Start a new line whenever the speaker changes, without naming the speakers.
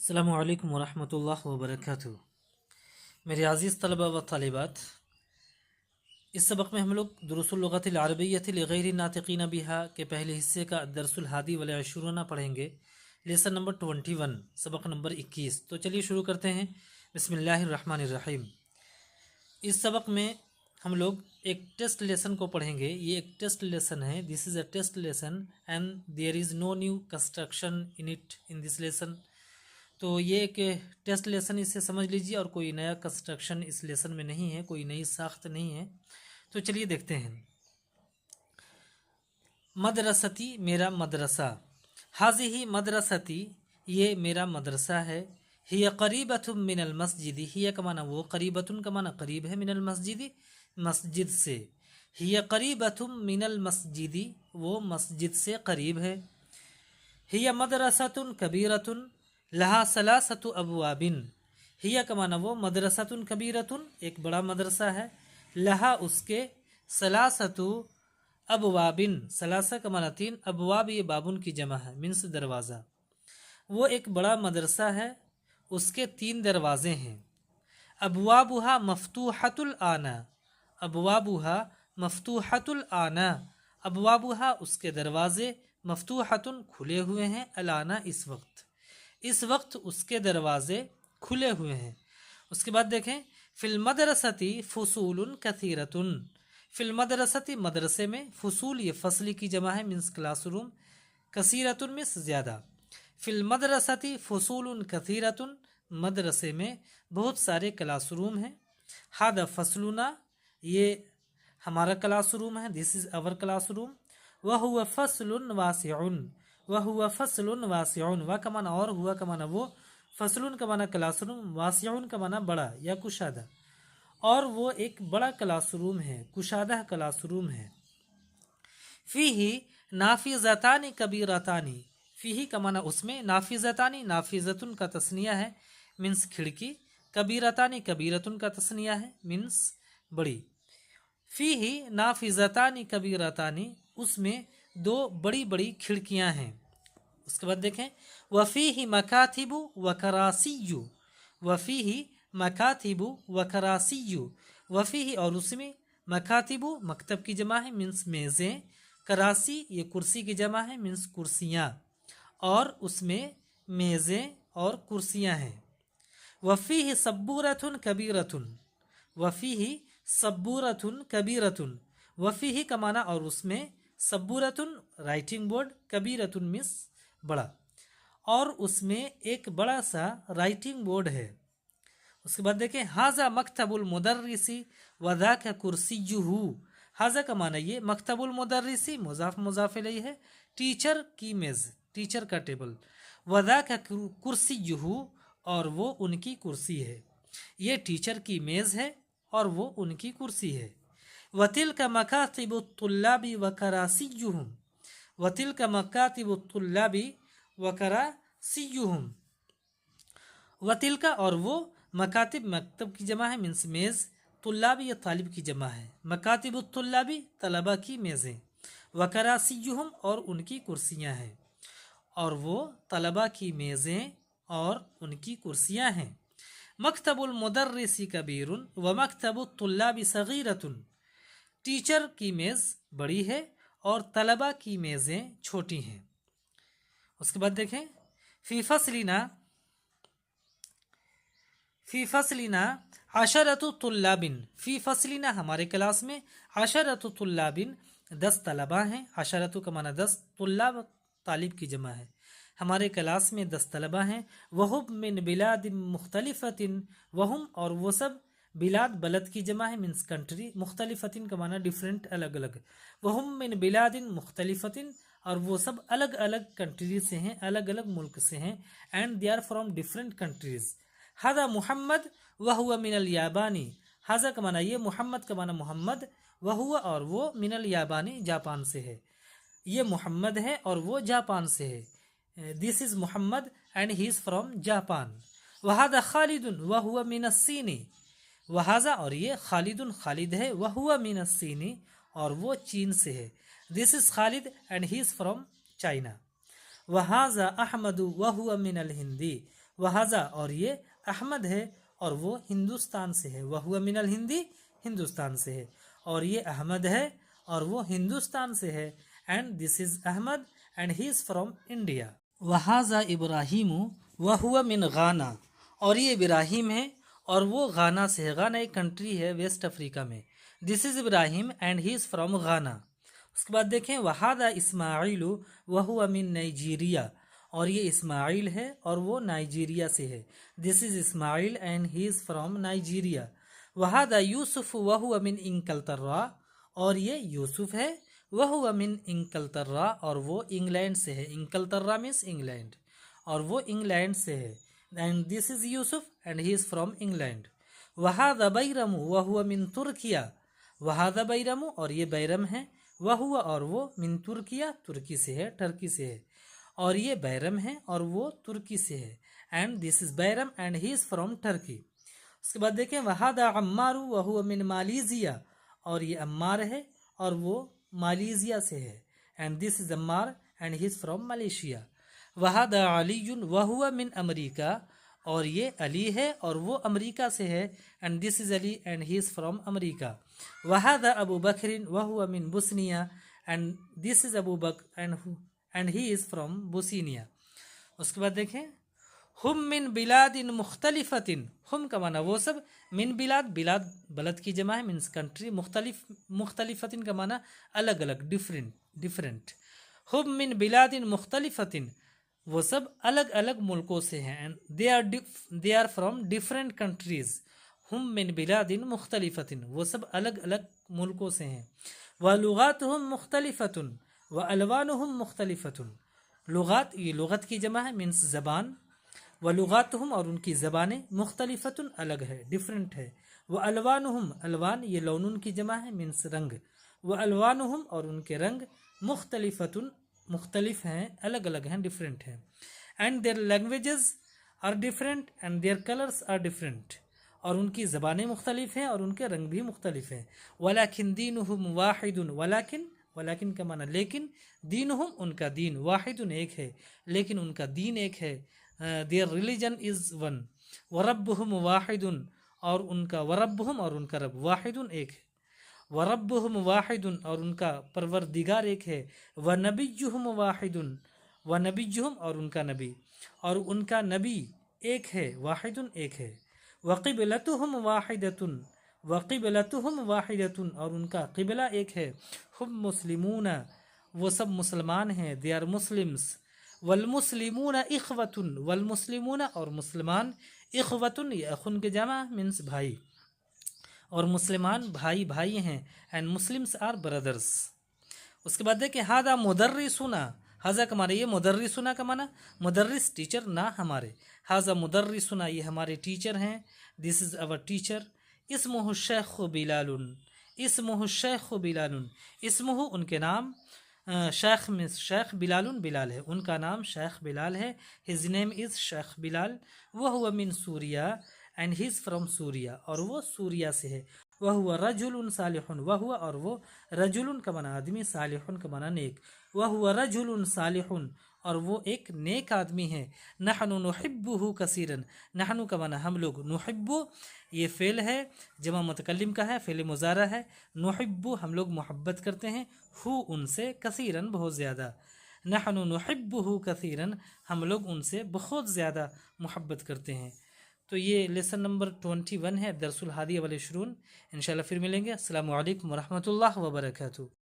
अस्सलामु अलैकुम वरहमतुल्लाहि वबरकातुहू। मेरे अज़ीज़ तलबा व तालिबात, इस सबक में हम लोग दुरुसुल लुग़तिल अरबिय्यति लिग़ैरि नातिक़ीन बिहा के पहले हिस्से का दरसुल हादी वल अशरूना पढ़ेंगे। लेसन नंबर 21, सबक नंबर 21। तो चलिए शुरू करते हैं। बिस्मिल्लाहिर रहमानिर रहीम। इस सबक में हम लोग एक टेस्ट लेसन को पढ़ेंगे। ये एक टेस्ट लेसन है। This is a test lesson and there is no new construction in this lesson. तो ये एक टेस्ट लेसन, इसे समझ लीजिए, और कोई नया कंस्ट्रक्शन इस लेसन में नहीं है, कोई नई साख्त नहीं है। तो चलिए देखते हैं। मदरसती, मेरा मदरसा। हाज़िही मदरसती, ये मेरा मदरसा है। हिय क़रीबतुम मिनल मस्जिदी, हिय का माना वो, क़रीबतुन का माना करीब है, मिनल मस्जिदी मस्जिद से। हिय क़रीबतुम मिनल मस्जिदी, वो मस्जिद से करीब है। हिय मदरसतुन कबीरतुन लहा सलासतु अबवाबिन, हिया का माना वो, मदरसतुन कबीरतुन एक बड़ा मदरसा है, लहा उसके, सलासतु अबवाबिन, सलासा का माना तीन, अबवाब ये बाबुन की जमा है, मीन्स दरवाज़ा। वो एक बड़ा मदरसा है, उसके 3 दरवाज़े हैं। अबवाबुहा मफ्तूहतुल आना, अबवाबुहा मफ्तूहतुल आना, अबवाबुहा उसके दरवाज़े, मफ्तूहतुन खुले हुए हैं, अलाना इस वक्त उसके दरवाज़े खुले हुए हैं। उसके बाद देखें, फिल मदरसती फुसूलुन कसीरतुन, फिल मदरसती मदरसे में, फुसूल ये फसली की जमा है, मीन्स क्लासरूम, कसीरतुन मीन्स ज़्यादा। फिल मदरसती फुसूलुन कसीरतुन, मदरसे में बहुत सारे क्लासरूम हैं। हादा फसलुना, ये हमारा क्लासरूम है, दिस इज़ आवर क्लासरूम। वह हुआ फसलुन वासिउन, वह हुआ फसलुन वासिउन, वह का माना और, हुआ का माना वो, फसलुन का माना क्लासरूम, वासिउन का माना बड़ा या कुशादा, और वो एक बड़ा क्लासरूम है, कुशादा क्लासरूम है। फ़ीही नाफिज़तानी कबीरतानी, फ़ीही का माना उसमें, नाफिज़तानी नाफिज़तुन का तस्निया है, मीन्स खिड़की, कबीरतानी कबीरतुन का तस्निया है, मीन्स बड़ी। फ़ीही नाफिज़तानी कबीरतानी, उसमें 2 बड़ी बड़ी खिड़कियां हैं। उसके बाद देखें, वफ़ीही मकातिबु व करासियु, वफ़ीही मकातिबु व करासियु, वफ़ीही और उसमें, मकातिबु मकतब की जमा है, मीन्स मेज़ें, करासी ये कुर्सी की जमा है, मीन्स कुर्सियाँ, और उसमें मेज़ें और कुर्सियाँ हैं। वफ़ीही सब्बूरतुन कबीरतुन, वफ़ीही सब्बूरतुन कबीरतुन, वफ़ीही का माना और उसमें, सब्बूरतुन राइटिंग बोर्ड, कबीरतुन मीन्स बड़ा, और उसमें एक बड़ा सा राइटिंग बोर्ड है। उसके बाद देखें, हाजा मकतबुल मुदर्रिसी वज़ाका कुर्सियुहु, हाजा का माना ये, मकतबुल मुदर्रिसी मुज़ाफ मुज़ाफ इलैहि है, टीचर की मेज़, टीचर का टेबल, वज़ाका कुर्सियुहु, और वो उनकी कुर्सी है। ये टीचर की मेज़ है और वो उनकी कुर्सी है। वतिल का मकातिबु तुल्लाबी व करासियुहुम, वतिल का मकातिबु तुल्लाबी व करासियुहुम, वतिल का और वो, मकातिब मकतब की जमा है, मीन्स मेज़, तुल्लाबी या तालिब की जमा है, मकातिबु तुल्लाबी तलबा की मेज़ें, व करासियुहुम और उनकी कुर्सियाँ हैं, और वो तलबा की मेज़ें और उनकी कुर्सियाँ हैं। मकतबुल मुदर्रिसी कबीरुन व मकतबुत तुल्लाबी सगीरतुन, टीचर की मेज़ बड़ी है और तलबा की मेज़ें छोटी हैं। उसके बाद देखें, फ़ी फसलिना अशरतु तुल्लाबिन, फ़ी फसलिना हमारे क्लास में, अशरतु तुल्लाबिन 10 तलबा हैं, अशरतु का माना 10, तुल्लाब तालिब की जमा है, हमारे क्लास में 10 तलबा हैं। वहुम मिन बिलाद मुख्तलिफ़तिन, वहुम और वो सब, बिलाद बलद की जमा है, मीन्स कंट्री, मुख्तलिफ़तिन का माना डिफरेंट अलग अलग, वहुम मिन बिलादिन मुख्तलिफ़तिन, और वो सब अलग अलग कंट्री से हैं, अलग अलग मुल्क से हैं, and they are from different countries. हादा मुहम्मद वह हुआ मिनल याबानी, हाजा का माना ये, मुहम्मद का माना मोहम्मद, वह हुआ और वो, मिनल याबानी जापान से है, ये मोहम्मद है और वो जापान से है, this is Mohammad and he is from Japan. वहादा खालिदुन वह हुआ मिनस्सीनी, वहाजा और ये, खालिदुन खालिद है, वह हुआ मिनस्सीनी और वो चीन से है, this is Khalid and he is from China. वहाजा अहमद वहुआ मिन अल हिंदी, वहाजा और ये अहमद है और वो हिंदुस्तान से है, वहुआ मिन अल हिंदी हिंदुस्तान से है, और ये अहमद है और वो हिंदुस्तान से है, and this is Ahmad and he is from India. वहाजा इब्राहिमु वहुआ मिन गाना, और ये इब्राहिम है और वो गाना से है, गाना एक कंट्री है वेस्ट अफ्रीका में। This is Ibrahim and he is from गाना। उसके बाद देखें वहादा इस्माइलु वहुआ मिन नाइजीरिया, और ये इस्माइल है और वो नाइजीरिया से है। This is Ismail and he is from Nigeria. वहादा यूसुफ वहुआ मिन इंकलतर्रा, और ये यूसुफ है वहुआ मिन इंकलतर्रा, और वो इंग्लैंड से है। इंकलतर्रा मीन्स इंग्लैंड, और वो इंग्लैंड से है। And this is Yusuf and he is from England. वहादा बैरमु वहुआ मिन तुर्किया, वहादा बैरमु और ये बैरम है, वहुआ और वो मिन तुर्किया तुर्की से है, टर्की से है, और ये बैरम है और वो तुर्की से है। And this is Bairam and he is from Turkey. उसके बाद देखें वहादा अम्मारू वहुआ मिन मालीजिया, और ये अम्मार है और वो मालीजिया से है। And this is Ammar and he is from Malaysia. वहादा अलीयुन वहुआ मिन अमरीका, और ये अली है और वो अमरीका से है। And this is Ali and he is from America. वहादा अबू बकरिन वहुआ मिन बुस्निया, and this is Abu Bakr and he is from Bosnia. उसके बाद देखें हुम मिन बिलादिन मुख्तलिफतिन, हुम का माना वो सब, मिन बिलाद, बिलाद बलद की जमा है, मीन्स कंट्री, मुख्तलिफतिन का माना अलग अलग, डिफरेंट। हुम मिन बिलादिन मुख्तलिफतिन, वो सब अलग अलग मुल्कों से हैं, and they are from different countries. हम मिन बिलादिन मुख्तलिफतिन, वो सब अलग अलग मुल्कों से हैं। व लुगातुहुम मुख्तलिफतुन व अलवानुहुम मुख्तलिफतुन, लुगात ये लुगत की जमा है, मीन्स ज़बान। व लुगातुहुम और उनकी ज़बानें, मुख्तलिफतुन अलग है, डिफरेंट है। व अलवानुहुम, अलवान ये लौनुन की जमा है, मीन्स रंग। व अलवानुहुम और उनके रंग, मुख्तलिफतुन मुख्तलिफ हैं, अलग अलग हैं, डिफरेंट हैं। And their languages are different and their colours are different, और उनकी ज़बानें मुख्तलिफ हैं और उनके रंग भी मुख्तलिफ हैं। वलाकिन दीनुहुम वाहिदुन, वलाकिन का माना लेकिन, दीनुहुम उनका दीन, वाहिदुन एक है, लेकिन उनका दीन एक है। Their religion is one. वरब्बुहुम वाहिदुन, और उनका वरब्बुहुम और उनका रब, वाहिदुन एक है। वरब्बुहुम वाहिदुन, और उनका परवरदिगार एक है। व नबियुहुम वाहिदुन, व नबियुहुम और उनका नबी एक है, वाहिदुन एक है। वक़िबलतुहुम वाहिदतुन, वक़िबलतुहुम वाहिदतुन, और उनका क़िबला एक है। हुम मुस्लिमून, वो सब मुसलमान हैं, दे आर मुस्लिम्स। वलमुस्लिमून इख़वतुन, वलमुस्लिमून और मुसलमान, इख़वतुन ये अखुन के जमा मीन्स भाई, और मुसलमान भाई भाई हैं, एंड मुस्लिम्स आर ब्रदर्स। उसके बाद देखिए हादा मुदर्रिसुना, हाजा का माना ये, मुदर्रिसुना का माना मुदर्रिस टीचर ना हमारे, हाजा मुदर्रिसुना ये हमारे टीचर हैं, दिस इज़ अवर टीचर। इस्मुहु शेख बिलालुन, इस्मुहु शेख बिलालुन, इस्मुहु उनके नाम, शेख में शेख, बिलालुन बिलाल है, उनका नाम शेख बिलाल है। His name is Sheikh Bilal. वह हुआ मिन सूरिया एंड ही इज़ फ्रॉम सूरिया, और वो सूरिया से है। वह हुआ रजुलुन सालिहुन, वह हुआ और वो, रजुलुन का माना आदमी, सालिहुन का माना नेक। वह हुआ रजुलुन सालिहुन, और वो एक नेक आदमी है। नहनु नुहिब्बुहु कसीरन, नहनु का माना हम लोग, नुहिब्बु ये फ़ेल है, जमा मुतकल्लिम का है, फ़ेल मुज़ारा है। नुहिब्बु हम लोग मोहब्बत करते हैं, हु उनसे, कसीरन बहुत ज़्यादा। नहनु नुहिब्बुहु कसीरन, हम लोग उनसे बहुत ज़्यादा मोहब्बत करते हैं। तो ये लेसन नंबर 21 है, दरसुल हादी वल इशरून। इंशाल्लाह फिर मिलेंगे। अस्सलामु अलैकुम वरहमतुल्लाह वबरकातुहू।